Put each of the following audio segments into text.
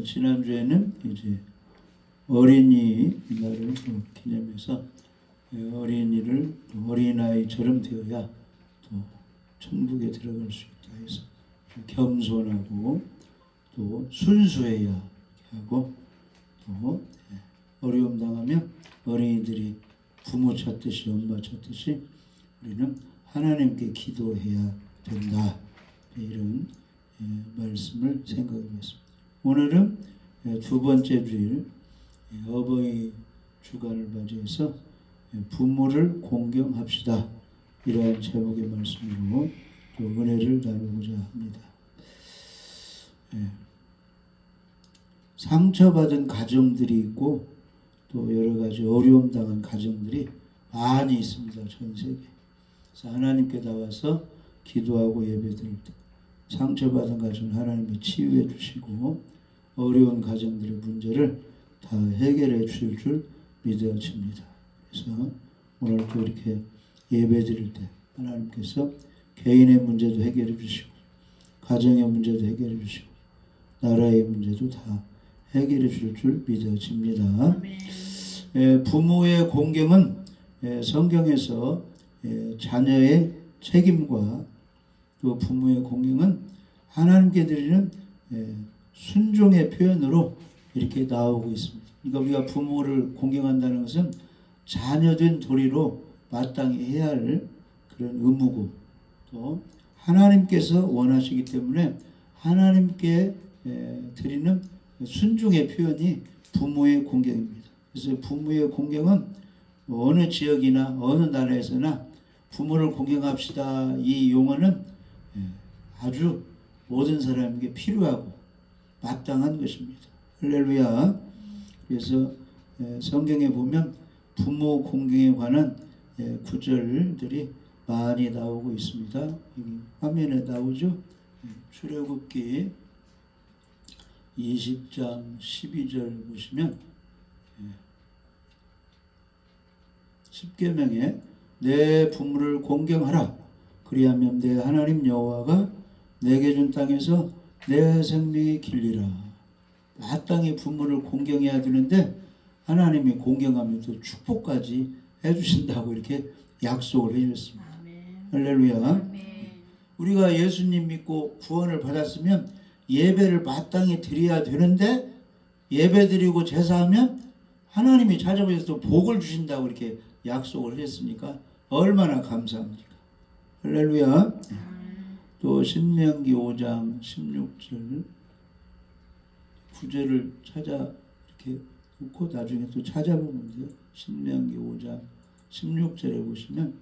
지난주에는 이제 어린이 날을 기념해서 어린이를 어린아이처럼 되어야 또 천국에 들어갈 수 있다 해서 겸손하고 또 순수해야 하고 또 어려움 당하면 어린이들이 부모 찾듯이 엄마 찾듯이 우리는 하나님께 기도해야 된다. 이런 말씀을 생각해 봤습니다. 오늘은 두 번째 주일 어버이 주간을 맞이해서 부모를 공경합시다. 이러한 제목의 말씀으로 또 은혜를 나누고자 합니다. 상처받은 가정들이 있고 또 여러 가지 어려움 당한 가정들이 많이 있습니다. 전 세계. 그래서 하나님께 나와서 기도하고 예배드릴 때 상처받은 가정은 하나님이 치유해 주시고 어려운 가정들의 문제를 다 해결해 주실 줄 믿어집니다. 그래서 오늘 또 이렇게 예배드릴 때 하나님께서 개인의 문제도 해결해 주시고 가정의 문제도 해결해 주시고 나라의 문제도 다 해결해 주실 줄 믿어집니다. 부모의 공경은 성경에서 자녀의 책임과 또 부모의 공경은 하나님께 드리는 순종의 표현으로 이렇게 나오고 있습니다. 그러니까 우리가 부모를 공경한다는 것은 자녀된 도리로 마땅히 해야 할 그런 의무고 또 하나님께서 원하시기 때문에 하나님께 드리는 순종의 표현이 부모의 공경입니다. 그래서 부모의 공경은 어느 지역이나 어느 나라에서나 부모를 공경합시다. 이 용어는 아주 모든 사람에게 필요하고 마땅한 것입니다. 할렐루야. 그래서 성경에 보면 부모 공경에 관한 구절들이 많이 나오고 있습니다. 화면에 나오죠. 출애굽기 20장 12절 보시면 10계명에 내 부모를 공경하라. 그리하면 내 하나님 여호와가 내게 준 땅에서 내 생명이 길리라. 마땅히 부모를 공경해야 되는데 하나님이 공경하면 또 축복까지 해주신다고 이렇게 약속을 해주셨습니다. 할렐루야. 우리가 예수님 믿고 구원을 받았으면 예배를 마땅히 드려야 되는데 예배 드리고 제사하면 하나님이 찾아보셔서 복을 주신다고 이렇게 약속을 했으니까 얼마나 감사합니까. 할렐루야. 또 신명기 5장 16절 9절을 찾아 이렇게 놓고 나중에 또 찾아보면 돼요. 신명기 5장 16절에 보시면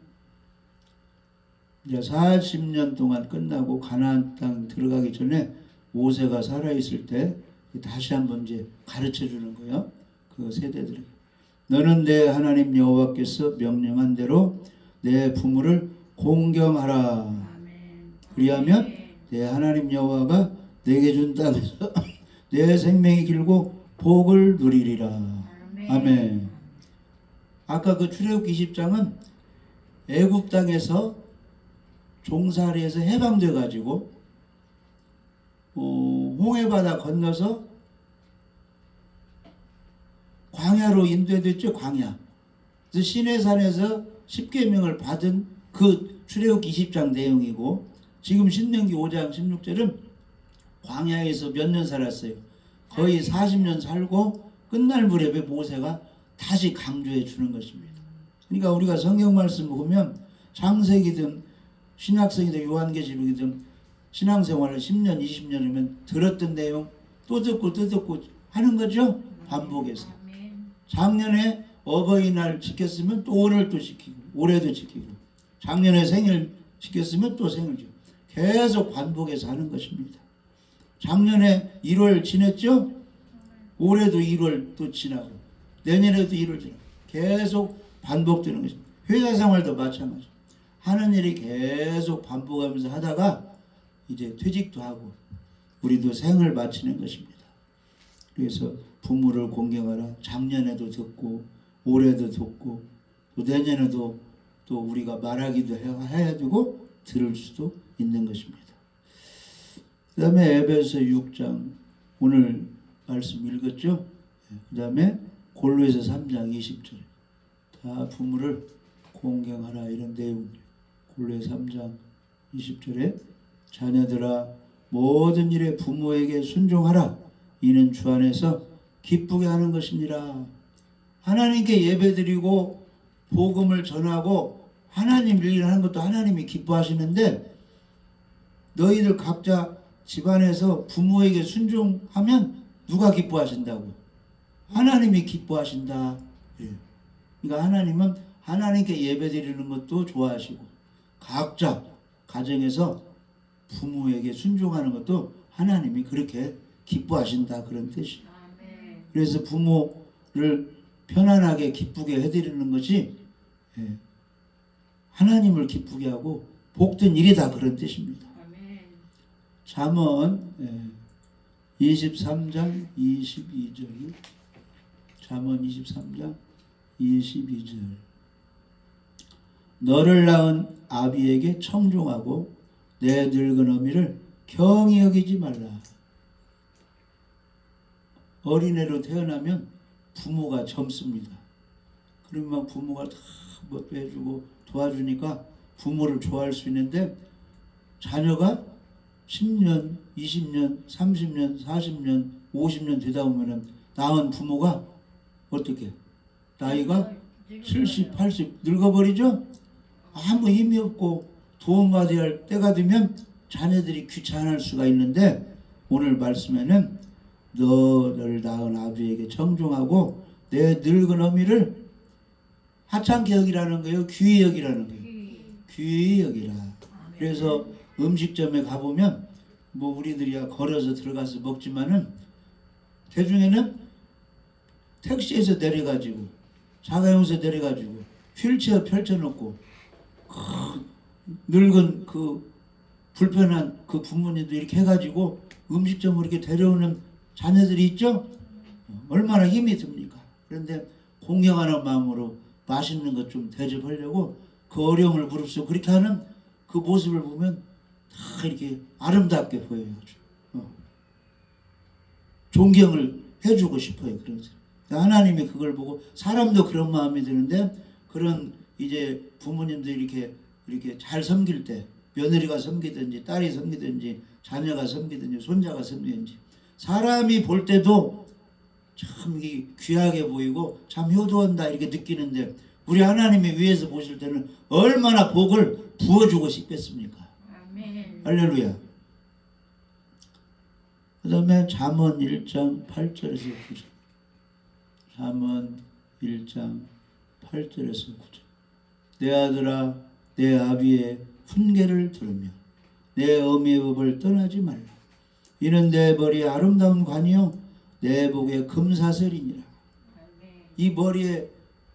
이제 40년 동안 끝나고 가나안 땅 들어가기 전에 모세가 살아있을 때 다시 한번 이제 가르쳐 주는 거예요. 그 세대들에게. 너는 내 하나님 여호와께서 명령한 대로 내 부모를 공경하라. 그리하면 내 하나님 여호와가 내게 준 땅에서 내 생명이 길고 복을 누리리라. 아멘. 아까 그 출애굽기 20장은 애굽 땅에서 종살이에서 해방돼 가지고 홍해바다 건너서 광야로 인도됐죠. 광야. 그래서 시내산에서 10계명을 받은 그 출애굽기 20장 내용이고 지금 신명기 5장 16절은 광야에서 몇 년 살았어요. 거의 40년 살고 끝날 무렵에 모세가 다시 강조해 주는 것입니다. 그러니까 우리가 성경 말씀 보면 창세기든 신약성이든 요한계시록이든 신앙생활을 10년 20년이면 들었던 내용 또 듣고 하는 거죠. 반복해서. 작년에 어버이날 지켰으면 또 오늘 또 지키고 올해도 지키고 작년에 생일 지켰으면 또 생일 지키고 계속 반복해서 하는 것입니다. 작년에 1월 지냈죠? 올해도 1월 또 지나고 내년에도 1월 지나고 계속 반복되는 것입니다. 회사 생활도 마찬가지. 하는 일이 계속 반복하면서 하다가 이제 퇴직도 하고 우리도 생을 마치는 것입니다. 그래서 부모를 공경하라. 작년에도 듣고 올해도 듣고 또 내년에도 또 우리가 말하기도 해야 되고 들을 수도 있는 것입니다. 그 다음에 에베소 6장 오늘 말씀 읽었죠? 그 다음에 골로에서 3장 20절 다 부모를 공경하라 이런 내용들. 골로에서 3장 20절에 자녀들아 모든 일에 부모에게 순종하라 이는 주 안에서 기쁘게 하는 것이니라. 하나님께 예배드리고 복음을 전하고 하나님 일을 하는 것도 하나님이 기뻐하시는데 너희들 각자 집안에서 부모에게 순종하면 누가 기뻐하신다고? 하나님이 기뻐하신다. 그러니까 하나님은 하나님께 예배드리는 것도 좋아하시고 각자 가정에서 부모에게 순종하는 것도 하나님이 그렇게 기뻐하신다 그런 뜻이에요. 그래서 부모를 편안하게 기쁘게 해드리는 것이 하나님을 기쁘게 하고 복된 일이다 그런 뜻입니다. 잠언 23장 22절 잠언 23장 22절 너를 낳은 아비에게 청종하고 내 늙은 어미를 경히 여기지 말라. 어린애로 태어나면 부모가 젊습니다. 그러면 부모가 다 뭐 해주고 도와주니까 부모를 좋아할 수 있는데 자녀가 10년, 20년, 30년, 40년, 50년 되다 보면은 낳은 부모가 어떻게 나이가 70, 80 늙어버리죠? 아무 힘이 없고 도움받아야 할 때가 되면 자녀들이 귀찮을 수가 있는데 오늘 말씀에는 너를 낳은 아비에게 청종하고 내 늙은 어미를 하찮게 여기라는 거예요? 귀히 여기라는 거예요? 귀히 여기라. 그래서 음식점에 가보면 뭐 우리들이야 걸어서 들어가서 먹지만은 대중에는 택시에서 내려가지고 자가용에서 내려가지고 휠체어 펼쳐놓고 늙은 그 불편한 그 부모님도 이렇게 해가지고 음식점으로 이렇게 데려오는 자녀들이 있죠? 얼마나 힘이 듭니까? 그런데 공경하는 마음으로 맛있는 것 좀 대접하려고 그 어려움을 무릅쓰고 그렇게 하는 그 모습을 보면 다 이렇게 아름답게 보여요. 존경을 해주고 싶어요. 그런 사람. 하나님이 그걸 보고 사람도 그런 마음이 드는데 그런 이제 부모님도 이렇게 잘 섬길 때 며느리가 섬기든지 딸이 섬기든지 자녀가 섬기든지 손자가 섬기든지 사람이 볼 때도 참 귀하게 보이고 참 효도한다 이렇게 느끼는데 우리 하나님이 위에서 보실 때는 얼마나 복을 부어주고 싶겠습니까? 아멘. 할렐루야. 그 다음에 잠언 1장 8절에서 9절 잠언 1장 8절에서 9절 내 아들아 내 아비의 훈계를 들으며 내 어미의 법을 떠나지 말라. 이는 내 머리에 아름다운 관이요 내 복의 금사슬이니라. 이 머리에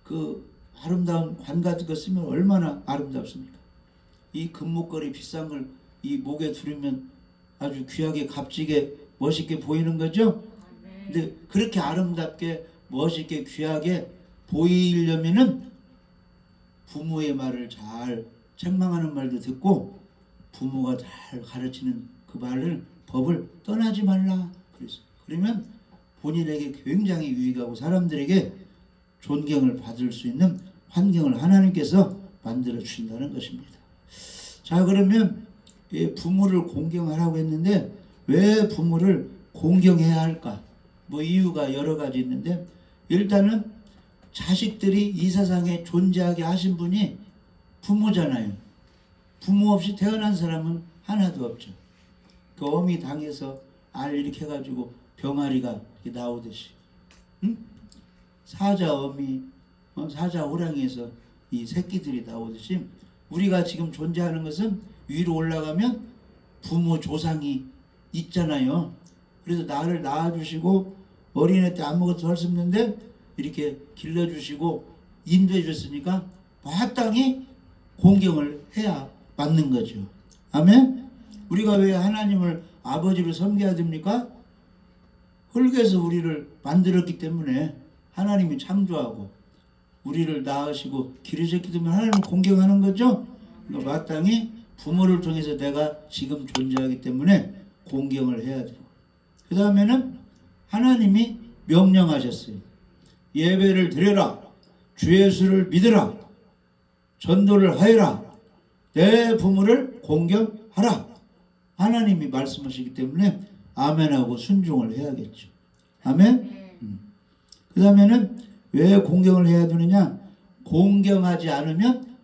그 아름다운 관 같은 거 쓰면 얼마나 아름답습니까? 이 금목걸이 비싼 걸 이 목에 두르면 아주 귀하게 값지게 멋있게 보이는 거죠? 근데 그렇게 아름답게 멋있게 귀하게 보이려면은 부모의 말을 잘 책망하는 말도 듣고 부모가 잘 가르치는 그 말을 법을 떠나지 말라 그랬어요. 그러면 본인에게 굉장히 유익하고 사람들에게 존경을 받을 수 있는 환경을 하나님께서 만들어 주신다는 것입니다. 자, 그러면 부모를 공경하라고 했는데 왜 부모를 공경해야 할까? 뭐 이유가 여러 가지 있는데 일단은 자식들이 이 세상에 존재하게 하신 분이 부모잖아요. 부모 없이 태어난 사람은 하나도 없죠. 그 어미 당에서 알 이렇게 해가지고 병아리가 이렇게 나오듯이 사자 어미 사자 호랑이에서 이 새끼들이 나오듯이 우리가 지금 존재하는 것은 위로 올라가면 부모 조상이 있잖아요. 그래서 나를 낳아주시고 어린애 때 아무것도 할 수 없는데 이렇게 길러주시고 인도해 줬으니까 마땅히 공경을 해야 맞는 거죠. 아멘? 우리가 왜 하나님을 아버지로 섬겨야 됩니까? 흙에서 우리를 만들었기 때문에 하나님이 창조하고 우리를 낳으시고 기르셨기 때문에 하나님을 공경하는 거죠. 그러니까 마땅히 부모를 통해서 내가 지금 존재하기 때문에 공경을 해야 돼요. 그 다음에는 하나님이 명령하셨어요. 예배를 드려라. 주 예수를 믿으라. 전도를 하여라. 내 부모를 공경하라. 하나님이 말씀하시기 때문에 아멘하고 순종을 해야겠죠. 아멘? 그 다음에는 왜 공경을 해야 되느냐? 공경하지 않으면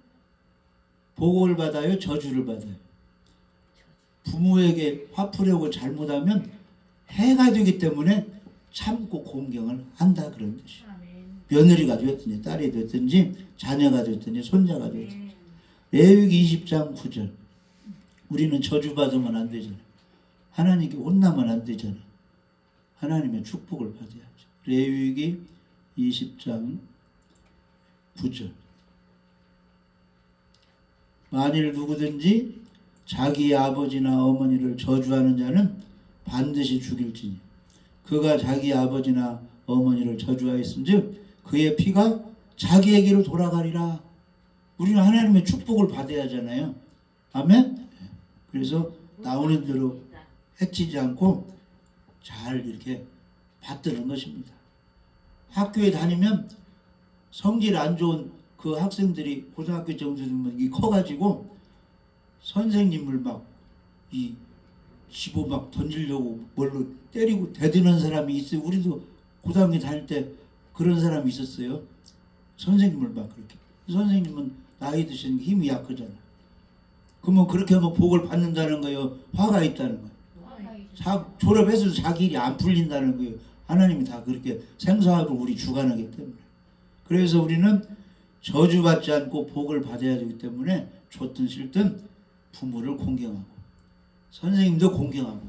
복을 받아요? 저주를 받아요? 부모에게 화풀이하고 잘못하면 해가 되기 때문에 참고 공경을 한다 그런 뜻이에요. 며느리가 되었든지 딸이 되었든지 자녀가 되었든지 손자가 되었든지. 레위기 20장 9절. 우리는 저주받으면 안 되잖아요. 하나님께 혼나면 안 되잖아요. 하나님의 축복을 받아야죠. 레위기 20장 9절. 만일 누구든지 자기 아버지나 어머니를 저주하는 자는 반드시 죽일지니 그가 자기 아버지나 어머니를 저주하였은즉 그의 피가 자기에게로 돌아가리라. 우리는 하나님의 축복을 받아야 하잖아요. 아멘? 그래서 나오는 대로 해치지 않고 잘 이렇게 받드는 것입니다. 학교에 다니면 성질 안 좋은 그 학생들이 고등학교 정도 되면 이 커가지고 선생님을 막 이 집어 막 던지려고 뭘로 때리고 대드는 사람이 있어요. 우리도 고등학교 다닐 때 그런 사람이 있었어요. 선생님을 막 그렇게. 선생님은 나이 드신 힘이 약하잖아. 그러면 그렇게 하면 복을 받는다는 거예요? 화가 있다는 거예요? 졸업해서 자기 일이 안 풀린다는 거예요? 하나님이 다 그렇게 생사하고 우리 주관하기 때문에. 그래서 우리는 저주받지 않고 복을 받아야 되기 때문에 좋든 싫든 부모를 공경하고 선생님도 공경하고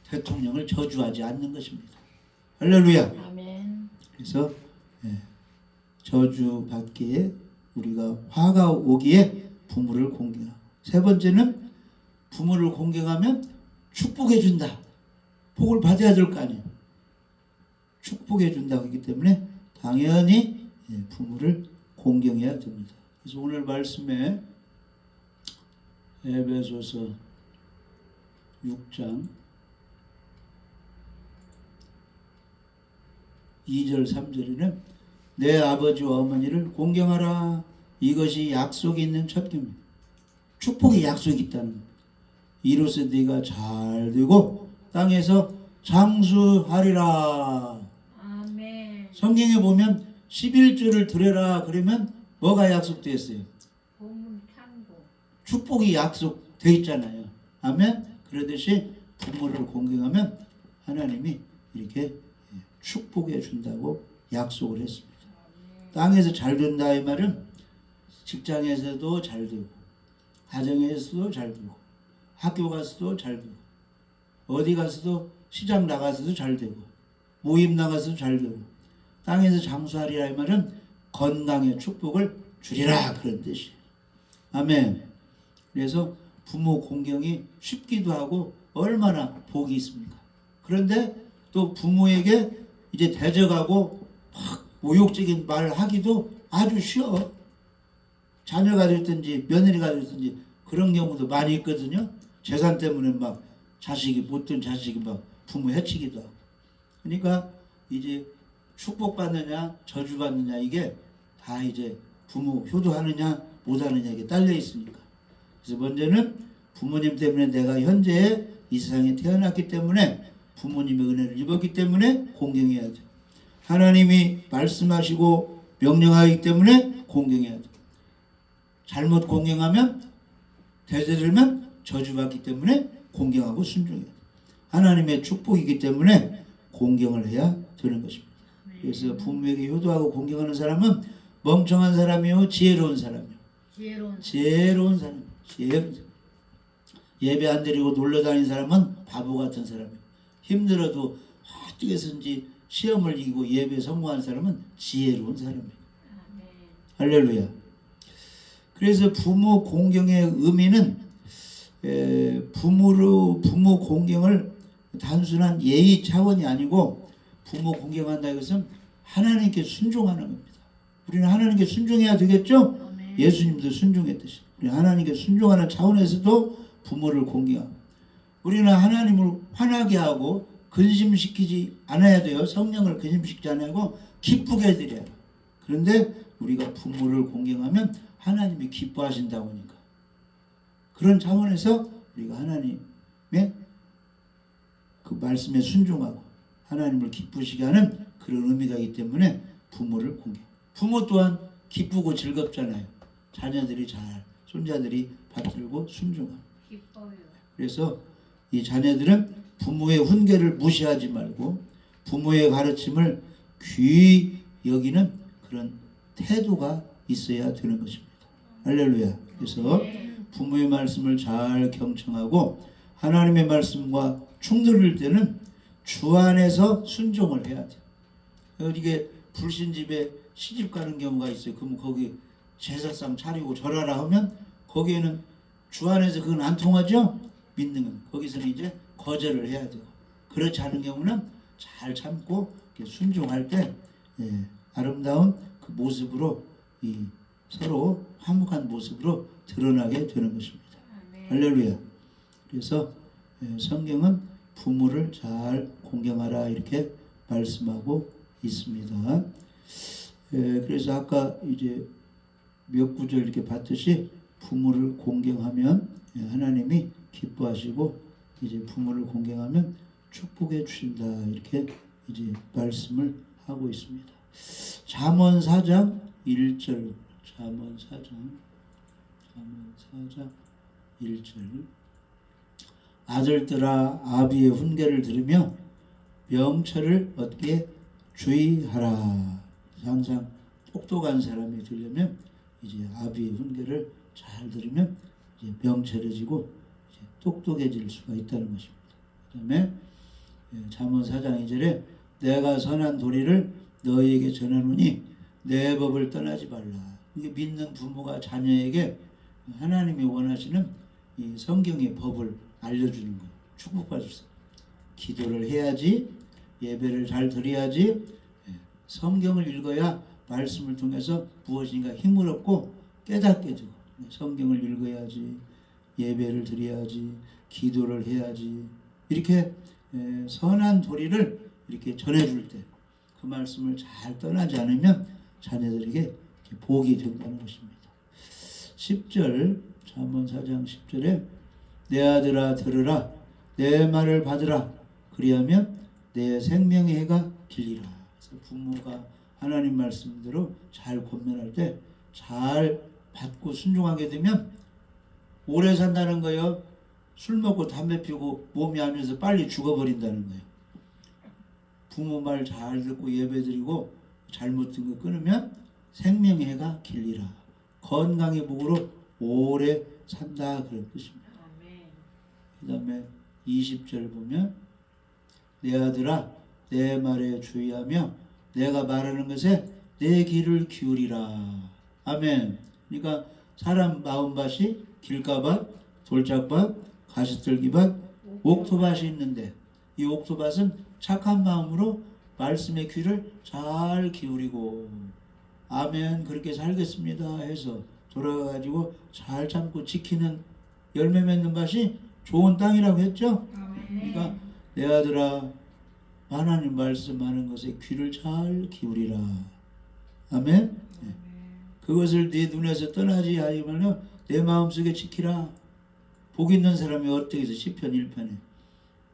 대통령을 저주하지 않는 것입니다. 할렐루야. 아멘. 그래서 저주받기에 우리가 화가 오기에 부모를 공경하고, 세 번째는 부모를 공경하면 축복해 준다. 복을 받아야 될 거 아니에요. 축복해 준다고 했기 때문에 당연히 부모를 공경해야 됩니다. 그래서 오늘 말씀에 에베소서 6장 2절 3절에는 내 아버지와 어머니를 공경하라. 이것이 약속이 있는 첫 계명이다. 축복의 약속이 있다는 거예요. 이로써 네가 잘 되고 땅에서 장수하리라. 아멘. 성경에 보면 11조를 드려라 그러면 뭐가 약속되었어요? 보물 창고. 축복이 약속되어 있잖아요. 아멘. 그러듯이 부모를 공경하면 하나님이 이렇게 축복해 준다고 약속을 했습니다. 땅에서 잘 된다 이 말은 직장에서도 잘 되고 가정에서도 잘 되고 학교 가서도 잘 되고 어디 가서도 시장 나가서도 잘 되고 모임 나가서도 잘 되고 땅에서 장수하리라 이 말은 건강의 축복을 주리라 그런 뜻이에요. 아멘. 그래서 부모 공경이 쉽기도 하고 얼마나 복이 있습니까? 그런데 또 부모에게 이제 대적하고 막 모욕적인 말을 하기도 아주 쉬워. 자녀가 됐든지 며느리가 됐든지 그런 경우도 많이 있거든요. 재산 때문에 막 자식이 못된 자식이 막 부모 해치기도 하고. 그러니까 이제 축복받느냐 저주받느냐 이게 다 이제 부모 효도하느냐 못하느냐 이게 딸려 있으니까. 그래서 먼저는 부모님 때문에 내가 현재 이 세상에 태어났기 때문에 부모님의 은혜를 입었기 때문에 공경해야 돼. 하나님이 말씀하시고 명령하기 때문에 공경해야 돼. 잘못 공경하면 대들면 저주받기 때문에 공경하고 순종해야 돼. 하나님의 축복이기 때문에 공경을 해야 되는 것입니다. 그래서 부모에게 효도하고 공경하는 사람은 멍청한 사람이요 지혜로운 사람이요. 지혜로운 사람. 예배 안 드리고 놀러 다니는 사람은 바보 같은 사람이에요. 힘들어도 어떻게든지 시험을 이기고 예배에 성공하는 사람은 지혜로운 사람이에요. 할렐루야. 그래서 부모 공경의 의미는 부모 공경을 단순한 예의 차원이 아니고 부모 공경한다 이것은 하나님께 순종하는 겁니다. 우리는 하나님께 순종해야 되겠죠? 예수님도 순종했듯이 우리 하나님께 순종하는 차원에서도 부모를 공경하고 우리는 하나님을 화나게 하고 근심시키지 않아야 돼요. 성령을 근심시키지 않고 기쁘게 해드려요. 그런데 우리가 부모를 공경하면 하나님이 기뻐하신다고 하니까 그런 차원에서 우리가 하나님의 그 말씀에 순종하고 하나님을 기쁘시게 하는 그런 의미가 있기 때문에 부모를 공경. 부모 또한 기쁘고 즐겁잖아요. 자녀들이 잘, 손자들이 받들고 순종하고. 기뻐요. 그래서 이 자녀들은 부모의 훈계를 무시하지 말고 부모의 가르침을 귀히 여기는 그런 태도가 있어야 되는 것입니다. 할렐루야. 그래서 부모의 말씀을 잘 경청하고 하나님의 말씀과 충돌일 때는 주 안에서 순종을 해야 돼요. 이게 불신집에 시집 가는 경우가 있어요. 그럼 거기 제사상 차리고 절하라 하면 거기에는 주 안에서 그건 안 통하죠? 믿는 건. 거기서는 이제 거절을 해야 돼요. 그렇지 않은 경우는 잘 참고 순종할 때 아름다운 그 모습으로 서로 화목한 모습으로 드러나게 되는 것입니다. 할렐루야. 그래서 성경은 부모를 잘 공경하라 이렇게 말씀하고 있습니다. 그래서 아까 이제 몇 구절 이렇게 봤듯이 부모를 공경하면 하나님이 기뻐하시고 이제 부모를 공경하면 축복해 주신다 이렇게 이제 말씀을 하고 있습니다. 잠언 4장 1절 잠언 4장 1절 아들들아 아비의 훈계를 들으며 명철을 얻게 주의하라. 항상 똑똑한 사람이 되려면 이제 아비의 훈계를 잘 들으면 이제 명철해지고 이제 똑똑해질 수가 있다는 것입니다. 그 다음에 잠언 4장 2절에 내가 선한 도리를 너희에게 전하노니 내 법을 떠나지 말라. 이게 믿는 부모가 자녀에게 하나님이 원하시는 이 성경의 법을 알려주는 거예요. 축복받으세요. 기도를 해야지, 예배를 잘 드려야지, 성경을 읽어야 말씀을 통해서 무엇인가 힘을 얻고 깨닫게 되고, 성경을 읽어야지, 예배를 드려야지, 기도를 해야지, 이렇게 선한 도리를 이렇게 전해줄 때 그 말씀을 잘 떠나지 않으면 자녀들에게 복이 된다는 것입니다. 10절 잠언 4장 10절에 내 아들아 들으라 내 말을 받으라 그리하면 내 생명의 해가 길리라. 그래서 부모가 하나님 말씀대로 잘 권면할 때 잘 받고 순종하게 되면 오래 산다는 거예요. 술 먹고 담배 피우고 몸이 안 좋아서 빨리 죽어버린다는 거예요. 부모 말 잘 듣고 예배드리고 잘못된 거 끊으면 생명의 해가 길리라. 건강의 복으로 오래 산다 그런 뜻입니다. 그 다음에 20절 보면 내 아들아 내 말에 주의하며 내가 말하는 것에 내 귀를 기울이라. 아멘. 그러니까 사람 마음밭이 길가밭, 돌짝밭, 가시떨기밭, 옥토밭이 있는데 이 옥토밭은 착한 마음으로 말씀의 귀를 잘 기울이고 아멘 그렇게 살겠습니다 해서 돌아가가지고 잘 참고 지키는 열매 맺는 밭이 좋은 땅이라고 했죠. 그러니까 내 아들아 하나님 말씀하는 것에 귀를 잘 기울이라. 아멘. 그것을 네 눈에서 떠나지 아니하면 내 마음속에 지키라. 복 있는 사람이 어떻게 해서 시편 1편에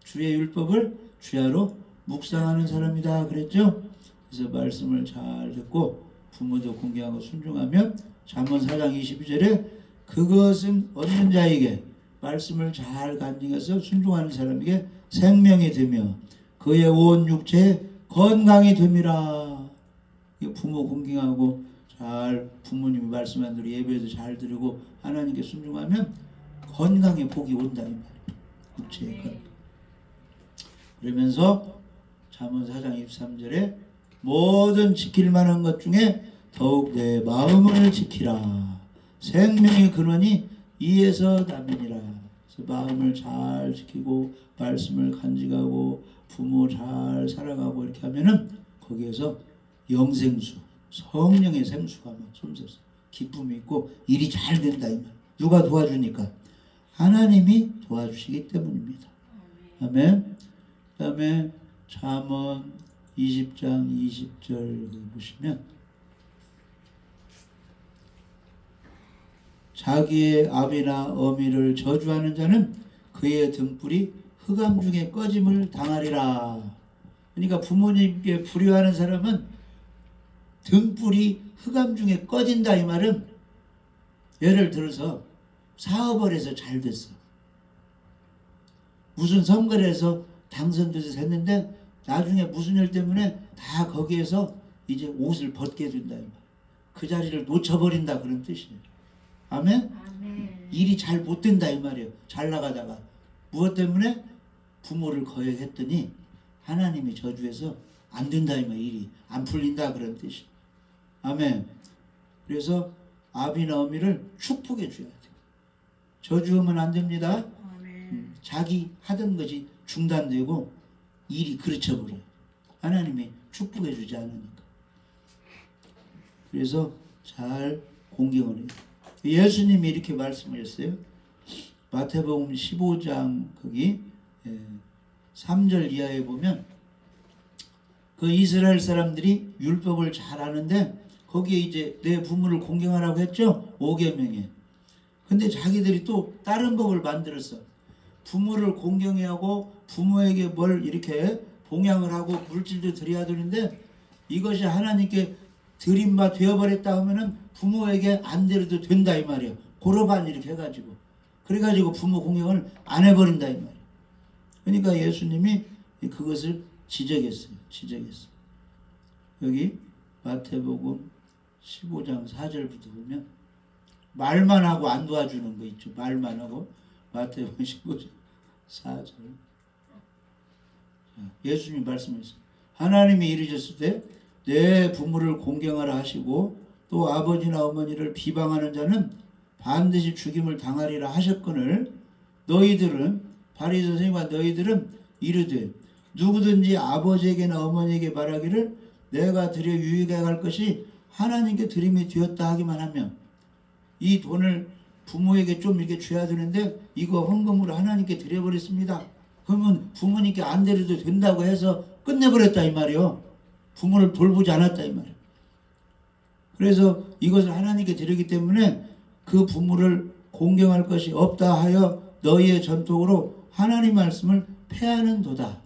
주의 율법을 주야로 묵상하는 사람이다 그랬죠. 그래서 말씀을 잘 듣고 부모도 공경하고 순종하면 잠언 4장 22절에 그것은 얻는 자에게 말씀을 잘 간직해서 순종하는 사람에게 생명이 되며 그의 온 육체에 건강이 됨이라. 부모 공경하고 잘 부모님이 말씀한 대로 예배도 잘 드리고 하나님께 순종하면 건강의 복이 온다 이 말이에요. 육체의 건강. 그러면서 잠언 4장 23절에 모든 지킬 만한 것 중에 더욱 내 마음을 지키라. 생명의 근원이 이에서 남이니라. 그래서 마음을 잘 지키고 말씀을 간직하고 부모 잘 사랑하고 이렇게 하면은 거기에서 영생수, 성령의 생수가 막 솟아서 기쁨이 있고 일이 잘 된다 이 말. 누가 도와주니까? 하나님이 도와주시기 때문입니다. 아멘. 그다음에 잠언 20장 20절 보시면 자기의 아비나 어미를 저주하는 자는 그의 등불이 흑암 중에 꺼짐을 당하리라. 그러니까 부모님께 불효하는 사람은 등불이 흑암 중에 꺼진다 이 말은, 예를 들어서 사업을 해서 잘 됐어. 무슨 선거를 해서 당선돼서 했는데 나중에 무슨 일 때문에 다 거기에서 이제 옷을 벗게 된다 이 말. 그 자리를 놓쳐버린다 그런 뜻이에요. 아멘? 아멘. 일이 잘 못 된다 이 말이에요. 잘 나가다가 무엇 때문에? 부모를 거역했더니 하나님이 저주해서 안 된다 이 말. 일이 안 풀린다 그런 뜻이. 아멘. 그래서 아비나 어미를 축복해 줘야 돼요. 저주하면 안 됩니다. 아멘. 자기 하던 것이 중단되고 일이 그르쳐버려요. 하나님이 축복해 주지 않으니까. 그래서 잘 공경을 해요. 예수님이 이렇게 말씀하셨어요. 마태복음 15장 거기 3절 이하에 보면 그 이스라엘 사람들이 율법을 잘 아는데 거기에 이제 내 부모를 공경하라고 했죠. 5계명에. 근데 자기들이 또 다른 법을 만들었어. 부모를 공경해야 하고 부모에게 뭘 이렇게 봉양을 하고 물질도 드려야 되는데 이것이 하나님께 드린 바 되어버렸다 하면은 부모에게 안 드려도 된다 이 말이에요. 고로반 이렇게 해가지고 그래가지고 부모 공경을 안 해버린다 이 말이에요. 그러니까 예수님이 그것을 지적했어요. 여기 마태복음 15장 4절부터 보면 말만 하고 안 도와주는 거 있죠. 말만 하고 마태복음 15장 4절. 예수님 말씀하셨어요. 하나님이 이르셨을 때 내 부모를 공경하라 하시고 또 아버지나 어머니를 비방하는 자는 반드시 죽임을 당하리라 하셨거늘 너희들은 바리새 선생님과 너희들은 이르되 누구든지 아버지에게나 어머니에게 말하기를 내가 드려 유익하게 할 것이 하나님께 드림이 되었다 하기만 하면 이 돈을 부모에게 좀 이렇게 줘야 되는데 이거 헌금으로 하나님께 드려버렸습니다. 그러면 부모님께 안 드려도 된다고 해서 끝내버렸다 이 말이요. 부모를 돌보지 않았다 이 말이에요. 그래서 이것을 하나님께 드리기 때문에 그 부모를 공경할 것이 없다 하여 너희의 전통으로 하나님 말씀을 폐하는 도다.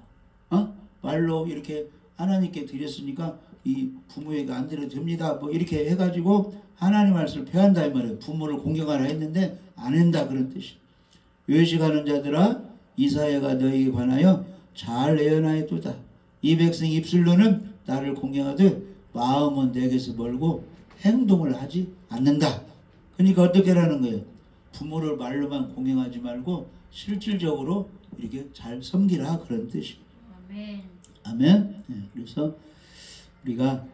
말로 이렇게 하나님께 드렸으니까 이 부모에게 안 드려도 됩니다. 뭐 이렇게 해가지고 하나님 말씀을 폐한다 이 말이에요. 부모를 공경하라 했는데 안 한다 그런 뜻이에요. 외식하는 자들아 이사야가 너희에 관하여 잘 예언하였도다. 이 백성 입술로는 나를 공경하되 마음은 내게서 멀고 행동을 하지 않는다. 그러니까 어떻게 하라는 거예요? 부모를 말로만 공경하지 말고 실질적으로 이렇게 잘 섬기라 그런 뜻이에요. 아멘. 아멘. 그래서 우리가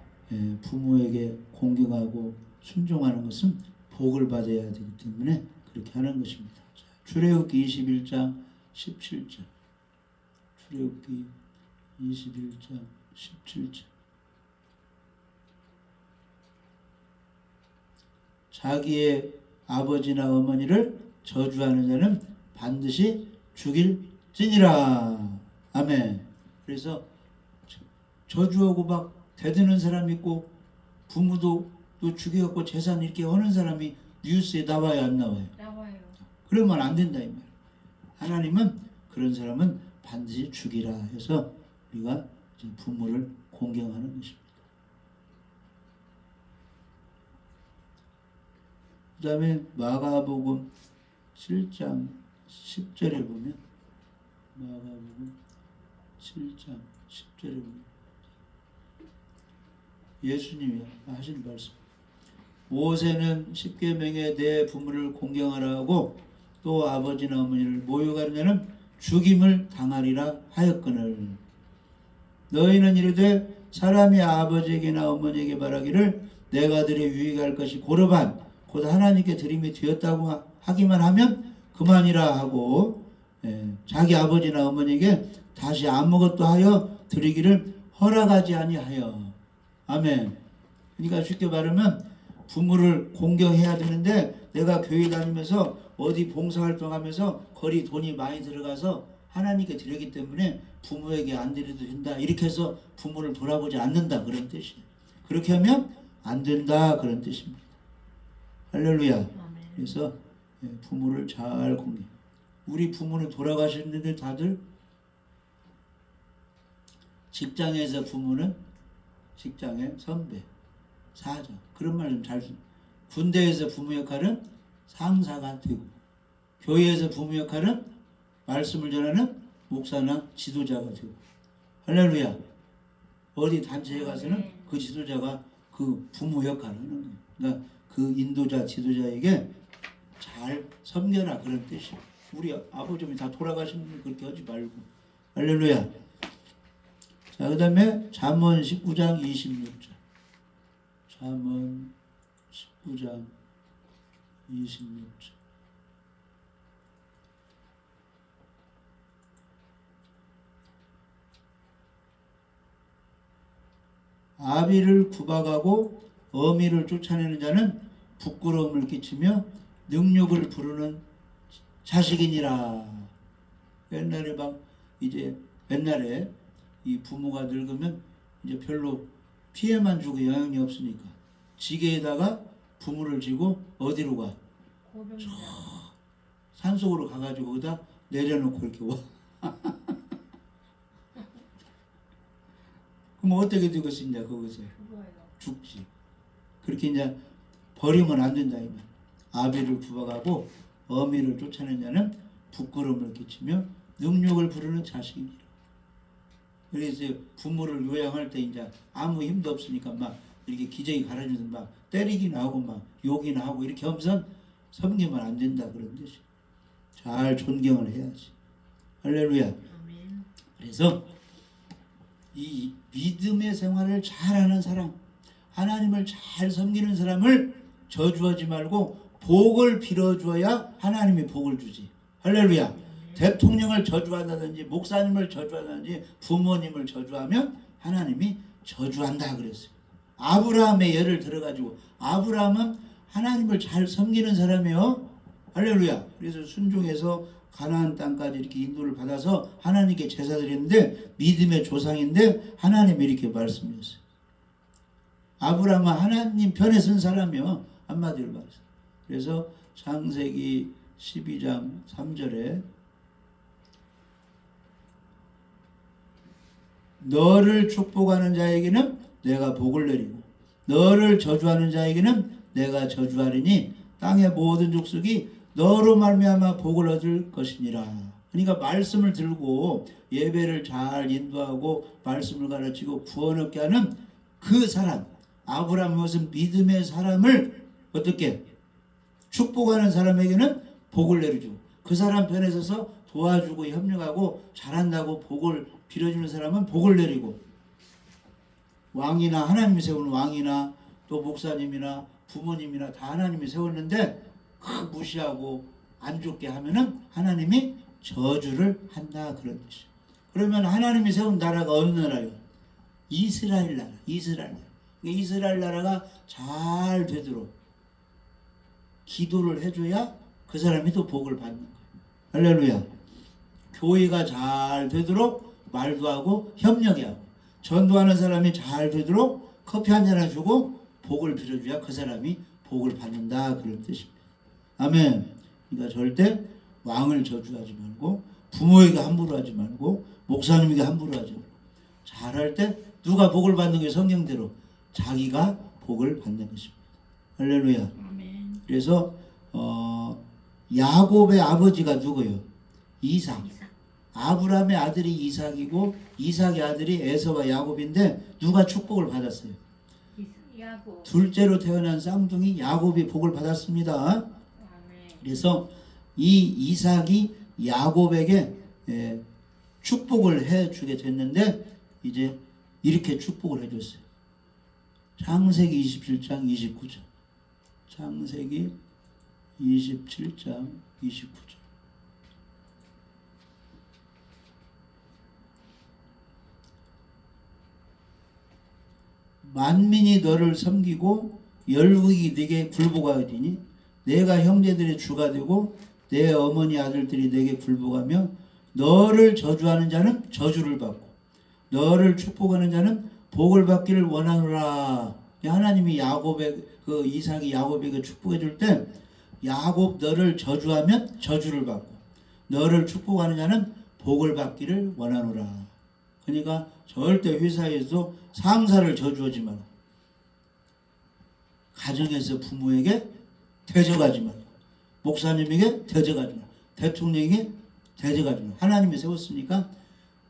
부모에게 공경하고 순종하는 것은 복을 받아야 되기 때문에 그렇게 하는 것입니다. 출애굽기 21장 17절. 출애굽기 21장 17절. 자기의 아버지나 어머니를 저주하는 자는 반드시 죽일지니라. 아멘. 그래서 저주하고 막 대드는 사람 있고 부모도 또 죽여갖고 재산 이렇게 하는 사람이 뉴스에 나와요 안 나와요? 나와요. 그러면 안 된다 이 말. 하나님은 그런 사람은 반드시 죽이라 해서 우리가 부모를 공경하는 것입니다. 그 다음에 마가복음 7장 10절에 보면 마가복음 7장 10절에 보면 예수님이 하신 말씀. 모세는 십계명에 내 부모를 공경하라 하고 또 아버지나 어머니를 모욕하는 자는 죽임을 당하리라 하였거늘 너희는 이르되 사람이 아버지에게나 어머니에게 말하기를 내가 드려 유익할 것이 고르반 곧 하나님께 드림이 되었다고 하기만 하면 그만이라 하고 자기 아버지나 어머니에게 다시 아무것도 하여 드리기를 허락하지 아니하여. 아멘. 그러니까 쉽게 말하면 부모를 공경해야 되는데 내가 교회 다니면서 어디 봉사활동하면서 거리 돈이 많이 들어가서 하나님께 드리기 때문에 부모에게 안 드려도 된다. 이렇게 해서 부모를 돌아보지 않는다. 그런 뜻이에요. 그렇게 하면 안 된다. 그런 뜻입니다. 할렐루야. 아멘. 그래서 부모를 잘 공경. 우리 부모는 돌아가셨는데 다들 직장에서 부모는 직장의 선배, 사장 그런 말 좀 잘. 군대에서 부모 역할은 상사가 되고, 교회에서 부모 역할은 말씀을 전하는 목사나 지도자가 되고. 할렐루야. 어디 단체에 가서는 그 지도자가 그 부모 역할을 하는 거예요. 그러니까 그 인도자, 지도자에게 잘 섬겨라 그런 뜻이에요. 우리 아버님이 다 돌아가신 분 그렇게 하지 말고. 할렐루야. 자, 그 다음에 잠언 19장 26절. 잠언 19장 26절. 아비를 구박하고 어미를 쫓아내는 자는 부끄러움을 끼치며 능욕을 부르는 자식이니라. 옛날에 막 이제 옛날에 이 부모가 늙으면 이제 별로 피해만 주고 영향이 없으니까 지게에다가 부모를 지고 어디로 가? 고병자. 산속으로 가가지고 거기다 내려놓고 이렇게 와. 그럼 어떻게 되겠습니까? 거기서 죽어요. 죽지. 그렇게 이제 버리면 안 된다 이 말. 아비를 구박하고 어미를 쫓아낸 자는 부끄러움을 끼치며 능욕을 부르는 자식이니라. 그래서 부모를 요양할 때 이제 아무 힘도 없으니까 막 이렇게 기저귀 갈아주면서 막 때리기나 하고 막 욕이나 하고 이렇게 하면서 섬기면 안 된다 그런 뜻이. 잘 존경을 해야지. 할렐루야. 아멘. 그래서 이 믿음의 생활을 잘하는 사람, 하나님을 잘 섬기는 사람을 저주하지 말고 복을 빌어주어야 하나님이 복을 주지. 할렐루야. 대통령을 저주한다든지 목사님을 저주한다든지 부모님을 저주하면 하나님이 저주한다 그랬어요. 아브라함의 예를 들어가지고 아브라함은 하나님을 잘 섬기는 사람이에요. 할렐루야. 그래서 순종해서 가나안 땅까지 이렇게 인도를 받아서 하나님께 제사 드렸는데 믿음의 조상인데 하나님이 이렇게 말씀하셨어요. 아브라함은 하나님 편에 선 사람이요. 한마디로 말해서. 그래서 창세기 12장 3절에 너를 축복하는 자에게는 내가 복을 내리고 너를 저주하는 자에게는 내가 저주하리니 땅의 모든 족속이 너로 말미암아 복을 얻을 것이니라. 그러니까 말씀을 들고 예배를 잘 인도하고 말씀을 가르치고 구원 얻게 하는 그 사람, 아브라함 것은 믿음의 사람을 어떻게 축복하는 사람에게는 복을 내려주고 그 사람 편에 서서 도와주고 협력하고 잘한다고 복을 빌어주는 사람은 복을 내리고, 왕이나 하나님이 세우는 왕이나 또 목사님이나 부모님이나 다 하나님이 세웠는데 무시하고 안 좋게 하면은 하나님이 저주를 한다 그런 뜻이에요. 그러면 하나님이 세운 나라가 어느 나라예요? 이스라엘 나라. 이스라엘 나라. 이스라엘 나라가 잘 되도록 기도를 해줘야 그 사람이 또 복을 받는 거예요. 할렐루야. 교회가 잘 되도록 말도 하고 협력이 하고 전도하는 사람이 잘 되도록 커피 한 잔 주고 복을 빌어줘야 그 사람이 복을 받는다 그런 뜻입니다. 아멘. 그러니까 절대 왕을 저주하지 말고 부모에게 함부로 하지 말고 목사님에게 함부로 하지 말고 잘할 때 누가 복을 받는 게 성경대로 자기가 복을 받는 것입니다. 할렐루야. 아멘. 그래서 야곱의 아버지가 누구예요? 이삭. 아브라함의 아들이 이삭이고 이삭의 아들이 에서와 야곱인데 누가 축복을 받았어요? 야곱. 둘째로 태어난 쌍둥이 야곱이 복을 받았습니다. 아멘. 그래서 이 이삭이 야곱에게 축복을 해주게 됐는데 이제 이렇게 축복을 해줬어요. 창세기 27장 29절. 창세기 27장 29절. 만민이 너를 섬기고 열국이 네게 굴복하리니 내가 형제들의 주가 되고 내 어머니 아들들이 내게 굴복하며 너를 저주하는 자는 저주를 받고 너를 축복하는 자는 복을 받기를 원하노라. 하나님이 야곱의 그 이삭이 야곱에게 축복해 줄 때 야곱 너를 저주하면 저주를 받고 너를 축복하는 자는 복을 받기를 원하노라. 그러니까 절대 회사에서 상사를 저주하지 마라. 가정에서 부모에게 대적하지 마라. 목사님에게 대적하지 마라. 대통령에게 대적하지 마라. 하나님이 세웠으니까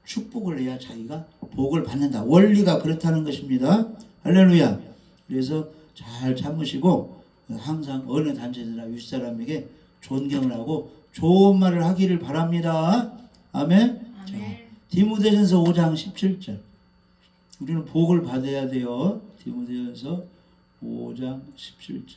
축복을 해야 자기가 복을 받는다. 원리가 그렇다는 것입니다. 할렐루야. 그래서 잘 참으시고 항상 어느 단체나 윗사람에게 존경을 하고 좋은 말을 하기를 바랍니다. 아멘. 자, 디모데전서 5장 17절. 우리는 복을 받아야 돼요. 디모데전서 5장 17절.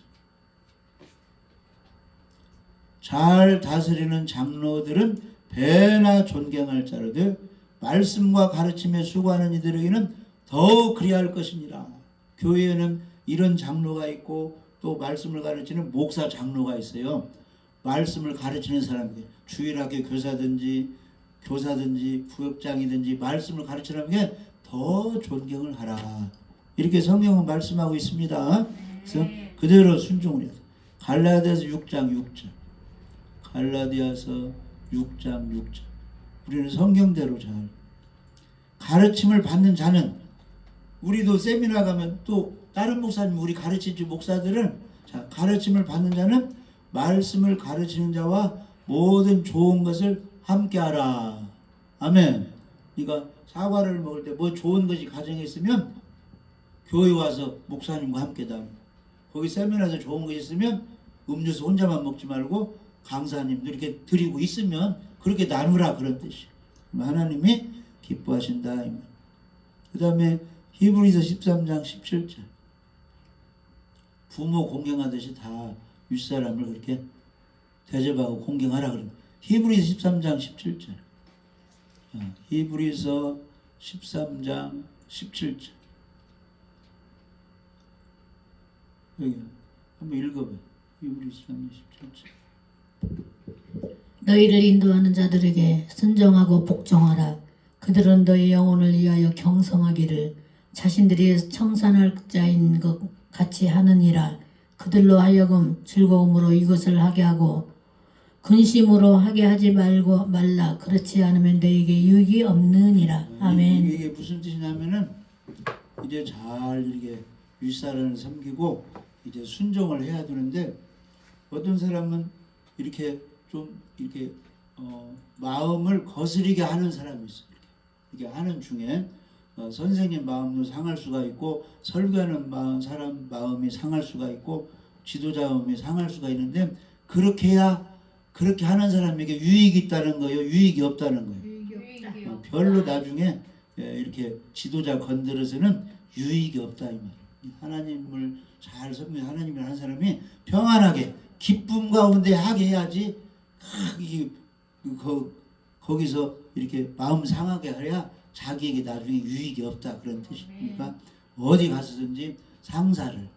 잘 다스리는 장로들은 배나 존경할 자로되 말씀과 가르침에 수고하는 이들에게는 더욱 그리할 것이니라. 교회에는 이런 장로가 있고 또 말씀을 가르치는 목사 장로가 있어요. 말씀을 가르치는 사람에게 주일학교 교사든지 부역장이든지 말씀을 가르치는 사람에게 더 존경을 하라. 이렇게 성경은 말씀하고 있습니다. 그래서 그대로 순종을 해야 돼. 갈라디아서 6장 6절. 갈라디아서 6장 6절. 우리는 성경대로 잘 가르침을 받는 자는 우리도 세미나 가면 또 다른 목사님 우리 가르치지 목사들은 자 가르침을 받는 자는 말씀을 가르치는 자와 모든 좋은 것을 함께하라. 아멘. 그러니까 사과를 먹을 때 뭐 좋은 것이 가정에 있으면 교회 와서 목사님과 함께다. 거기 세미나에서 좋은 것이 있으면 음료수 혼자만 먹지 말고 강사님도 이렇게 드리고 있으면 그렇게 나누라 그런 뜻이에요. 하나님이 기뻐하신다. 그 다음에 히브리서 13장 17절. 부모 공경하듯이 다 윗사람을 그렇게 대접하고 공경하라 그럽니다. 히브리서 13장 17절. 히브리서 13장 17절. 여기 한번 읽어봐요. 히브리서 13장 17절. 너희를 인도하는 자들에게 순종하고 복종하라. 그들은 너희 영혼을 위하여 경성하기를 자신들이 청산할 자인 것 같이 하느니라. 그들로 하여금 즐거움으로 이것을 하게 하고 근심으로 하게 하지 말라. 그렇지 않으면 너희에게 유익이 없느니라. 아멘. 이게 무슨 뜻이냐면은 이제 잘 이렇게 윗사람을 섬기고 이제 순종을 해야 되는데 어떤 사람은 이렇게 좀 이렇게 마음을 거스리게 하는 사람이 있어요. 이렇게 하는 중에 선생님 마음도 상할 수가 있고 설교하는 사람 마음이 상할 수가 있고 지도자 마음이 상할 수가 있는데 그렇게 해야 그렇게 하는 사람에게 유익이 있다는 거예요? 유익이 없다는 거예요? 유익이 없다. 별로 나중에 이렇게 지도자 건드려서는 유익이 없다 이 말이에요. 하나님을 잘 섬기는 하나님을 하는 사람이 평안하게 기쁨 가운데 하게 해야지 거기서 이렇게 마음 상하게 해야 자기에게 나중에 유익이 없다 그런 뜻이니까 어디 가서든지 상사를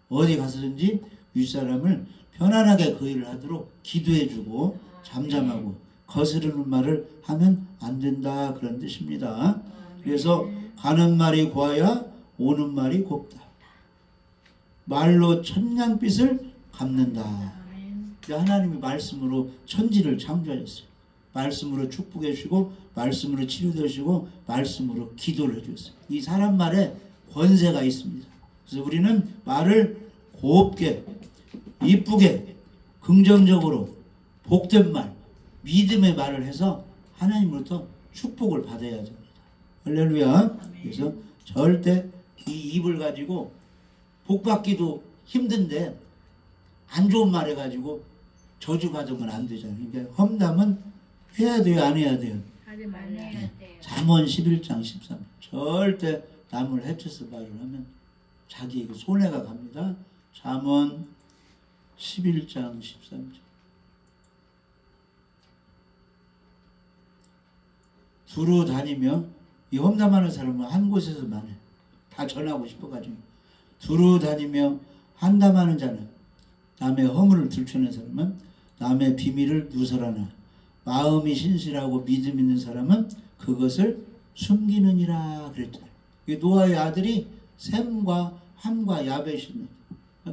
어디 가서든지 윗사람을 편안하게 그 일을 하도록 기도해주고 잠잠하고 거스르는 말을 하면 안 된다 그런 뜻입니다. 그래서 가는 말이 고와야 오는 말이 곱다. 말로 천냥빛을 갚는다. 하나님이 말씀으로 천지를 창조하셨어요. 말씀으로 축복해 주시고 말씀으로 치료해 주시고 말씀으로 기도를 해주셨어요. 이 사람 말에 권세가 있습니다. 그래서 우리는 말을 곱게 이쁘게 긍정적으로 복된 말 믿음의 말을 해서 하나님으로부터 축복을 받아야 됩니다. 할렐루야. 그래서 절대 이 입을 가지고 복 받기도 힘든데 안 좋은 말 해가지고 저주 받으면 안 되잖아요. 그러니까 험담은 해야 돼요, 안 해야 돼요? 하지 말아야 돼요. 잠언 11장 13. 절대 남을 해쳐서 말을 하면 자기에게 손해가 갑니다. 잠언 11장 13절. 두루 다니며 이 험담하는 사람은 한 곳에서만 해. 다 전하고 싶어가지고 두루 다니며 한담하는 자는 남의 허물을 들추는 사람은 남의 비밀을 누설하나 마음이 신실하고 믿음 있는 사람은 그것을 숨기느니라 그랬잖아요. 노아의 아들이 셈과 함과 야벳이는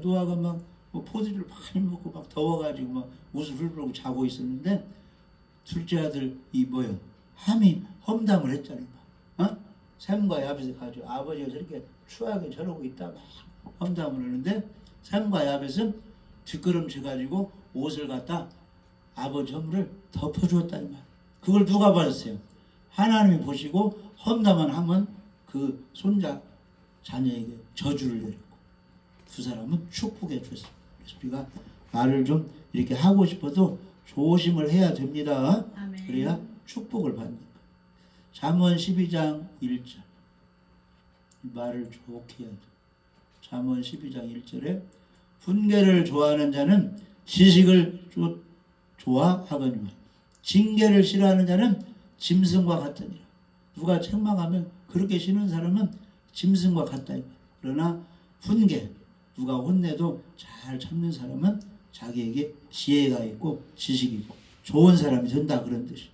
노아가 막뭐 포도주를 많이 먹고 막 더워가지고 막 옷을 훌불고 자고 있었는데 둘째 아들 이 뭐요? 함이 험담을 했잖아요. 셈과 야벳을 가지고 아버지가 저렇게 추하게 저러고 있다 막 험담을 하는데 셈과 야벳은 뒷걸음질 가지고 옷을 갖다 아버지 허물을 덮어주었다 이 말. 그걸 누가 받았어요? 하나님이 보시고 험담한 함은 그 손자 자녀에게 저주를 내렸고 두 사람은 축복해 주었습니다. 그래서 우리가 말을 좀 이렇게 하고 싶어도 조심을 해야 됩니다. 아멘. 그래야 축복을 받는 거예요. 잠언 12장 1절 말을 좋게 해야 돼. 잠언 12장 1절에 분개를 좋아하는 자는 지식을 좋아하거니와 징계를 싫어하는 자는 짐승과 같으니라. 누가 책망하면 그렇게 쉬는 사람은 짐승과 같다. 그러나 분개 누가 혼내도 잘 참는 사람은 자기에게 지혜가 있고 지식이 있고 좋은 사람이 된다 그런 뜻이에요.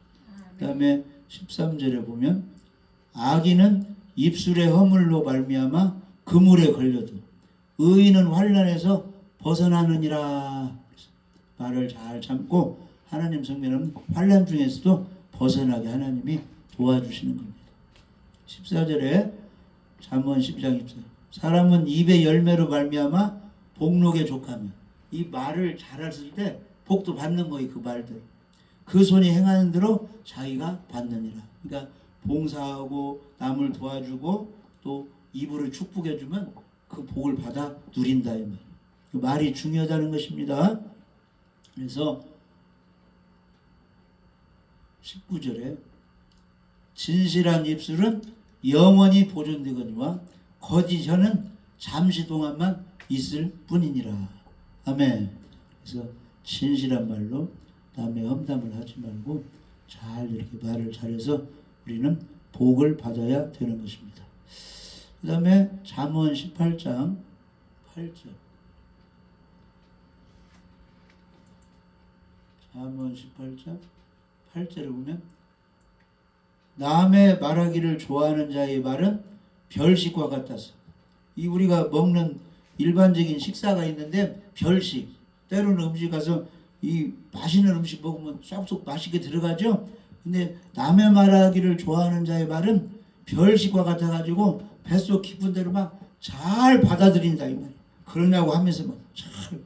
그 다음에 13절에 보면 악인은 입술의 허물로 말미암아 그물에 걸려도 의인은 환난에서 벗어나느니라. 말을 잘 참고 하나님 성민은 환난 중에서도 벗어나게 하나님이 도와주시는 겁니다. 14절에 잠언 12장 14절 사람은 입의 열매로 말미암아 복록에 족하며 이 말을 잘했을 때 복도 받는 거예요. 그 말들 그 손이 행하는 대로 자기가 받느니라. 그러니까 봉사하고 남을 도와주고 또 입으로 축복해주면 그 복을 받아 누린다 이 말. 그 말이 중요하다는 것입니다. 그래서 19절에 진실한 입술은 영원히 보존되거니와 거짓 혀는 잠시 동안만 있을 뿐이니라. 아멘. 그래서 진실한 말로 남의 험담을 하지 말고 잘 이렇게 말을 잘해서 우리는 복을 받아야 되는 것입니다. 그 다음에 잠언 18장 8절 잠언 18장 8절에 보면 남의 말하기를 좋아하는 자의 말은 별식과 같아서 이 우리가 먹는 일반적인 식사가 있는데 별식 때로는 음식 가서 이 맛있는 음식 먹으면 쏙쏙 맛있게 들어가죠. 근데 남의 말하기를 좋아하는 자의 말은 별식과 같아가지고 뱃속 깊은 대로 막 잘 받아들인다 이 말이에요. 그러냐고 하면서 막 잘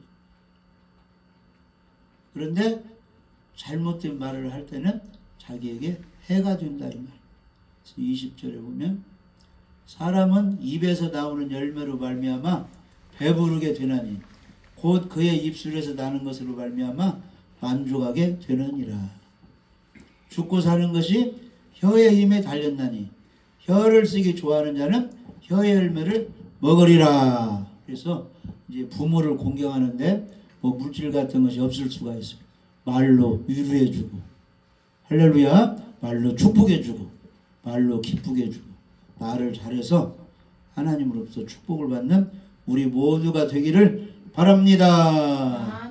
그런데 잘못된 말을 할 때는 자기에게 해가 된다 이 말. 20절에 보면 사람은 입에서 나오는 열매로 말미암아 배부르게 되나니 곧 그의 입술에서 나는 것으로 말미암아 만족하게 되느니라. 죽고 사는 것이 혀의 힘에 달렸나니 혀를 쓰기 좋아하는 자는 혀의 열매를 먹으리라. 그래서 이제 부모를 공경하는데 뭐 물질 같은 것이 없을 수가 있어요. 말로 위로해주고 할렐루야 말로 축복해주고 말로 기쁘게 해주고 말을 잘해서 하나님으로부터 축복을 받는 우리 모두가 되기를 바랍니다.